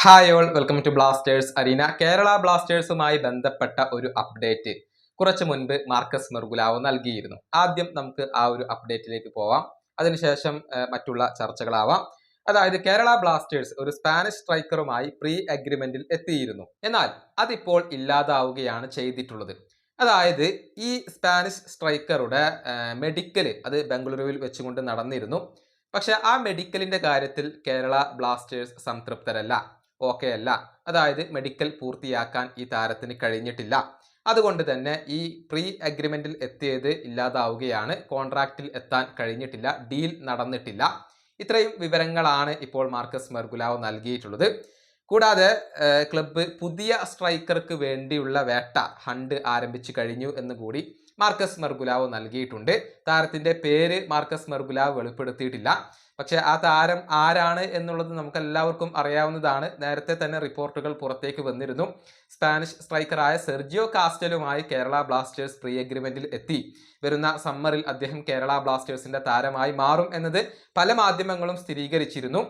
Hi all, welcome to Blasters arena. Kerala ബ്ലാസ്റ്റേഴ്സുമായി ബന്ധപ്പെട്ട ഒരു അപ്ഡേറ്റ് കുറച്ചു മുൻപ് മാർക്കസ് മെർഗുലാവോ നൽകിയിരുന്നു. ആദ്യം നമുക്ക് ആ ഒരു അപ്ഡേറ്റിലേക്ക് പോവാം, അതിനുശേഷം മറ്റുള്ള ചർച്ചകളാവാം. അതായത് കേരള ബ്ലാസ്റ്റേഴ്സ് ഒരു സ്പാനിഷ് സ്ട്രൈക്കറുമായി പ്രീ അഗ്രിമെന്റിൽ എത്തിയിരുന്നു. എന്നാൽ അതിപ്പോൾ ഇല്ലാതാവുകയാണ് ചെയ്തിട്ടുള്ളത്. അതായത് ഈ സ്പാനിഷ് സ്ട്രൈക്കറുടെ മെഡിക്കൽ അത് ബംഗളൂരുവിൽ വെച്ചുകൊണ്ട് നടന്നിരുന്നു. പക്ഷെ ആ മെഡിക്കലിന്റെ കാര്യത്തിൽ കേരള ബ്ലാസ്റ്റേഴ്സ് സംതൃപ്തരല്ല, ഓക്കെ അല്ല. അതായത് മെഡിക്കൽ പൂർത്തിയാക്കാൻ ഈ താരത്തിന് കഴിഞ്ഞിട്ടില്ല. അതുകൊണ്ട് തന്നെ ഈ പ്രീ അഗ്രിമെന്റിൽ എത്തിയത് ഇല്ലാതാവുകയാണ്. കോൺട്രാക്റ്റിൽ എത്താൻ കഴിഞ്ഞിട്ടില്ല, ഡീൽ നടന്നിട്ടില്ല. ഇത്രയും വിവരങ്ങളാണ് ഇപ്പോൾ മാർക്കസ് മെർഗുലാവോ നൽകിയിട്ടുള്ളത്. കൂടാതെ ക്ലബ്ബ് പുതിയ സ്ട്രൈക്കർക്ക് വേണ്ടിയുള്ള വേട്ട ഹണ്ട് ആരംഭിച്ചു കഴിഞ്ഞു എന്ന് കൂടി മാർക്കസ് മെർഗുലാവോ നൽകിയിട്ടുണ്ട്. താരത്തിന്റെ പേര് മാർക്കസ് മെർഗുലാവോ വെളിപ്പെടുത്തിയിട്ടില്ല. പക്ഷെ ആ താരം ആരാണ് എന്നുള്ളത് നമുക്ക് എല്ലാവർക്കും അറിയാവുന്നതാണ്. നേരത്തെ തന്നെ റിപ്പോർട്ടുകൾ പുറത്തേക്ക് വന്നിരുന്നു. സ്പാനിഷ് സ്ട്രൈക്കറായ സെർജിയോ കാസ്റ്റലുമായി കേരള ബ്ലാസ്റ്റേഴ്സ് പ്രീ അഗ്രിമെന്റിൽ എത്തി. വരുന്ന സമ്മറിൽ അദ്ദേഹം കേരള ബ്ലാസ്റ്റേഴ്സിന്റെ താരമായി മാറും എന്നത് പല മാധ്യമങ്ങളും സ്ഥിരീകരിച്ചിരുന്നു.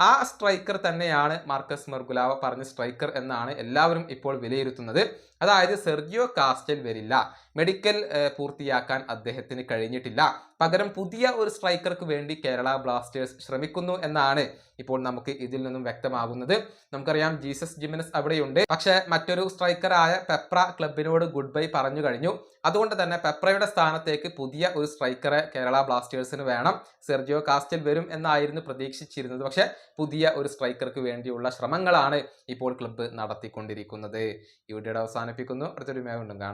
ആ സ്ട്രൈക്കർ തന്നെയാണ് മാർക്കസ് മെർഗുലാവോ പറഞ്ഞ സ്ട്രൈക്കർ എന്നാണ് എല്ലാവരും ഇപ്പോൾ വിലയിരുത്തുന്നത്. അതായത് സെർജിയോ കാസ്റ്റൽ വരില്ല, മെഡിക്കൽ പൂർത്തിയാക്കാൻ അദ്ദേഹത്തിന് കഴിഞ്ഞിട്ടില്ല. പകരം പുതിയ ഒരു സ്ട്രൈക്കർക്ക് വേണ്ടി കേരള ബ്ലാസ്റ്റേഴ്സ് ശ്രമിക്കുന്നു എന്നാണ് ഇപ്പോൾ നമുക്ക് ഇതിൽ നിന്നും വ്യക്തമാകുന്നത്. നമുക്കറിയാം ജീസസ് ജിമിനസ് അവിടെയുണ്ട്. പക്ഷെ മറ്റൊരു സ്ട്രൈക്കറായ പെപ്ര ക്ലബിനോട് ഗുഡ് ബൈ പറഞ്ഞു കഴിഞ്ഞു. അതുകൊണ്ട് തന്നെ പെപ്രയുടെ സ്ഥാനത്തേക്ക് പുതിയ ഒരു സ്ട്രൈക്കറെ കേരള ബ്ലാസ്റ്റേഴ്സിന് വേണം. സെർജിയോ കാസ്റ്റൽ വരും എന്നായിരുന്നു പ്രതീക്ഷിച്ചിരുന്നത്. പക്ഷെ പുതിയ ഒരു സ്ട്രൈക്കർക്ക് വേണ്ടിയുള്ള ശ്രമങ്ങളാണ് ഇപ്പോൾ ക്ലബ്ബ് നടത്തിക്കൊണ്ടിരിക്കുന്നത്. ഈ വീഡിയോയുടെ അവസാനിപ്പിക്കുന്നു. അടുത്തൊരു വീണ്ടും കാണാം.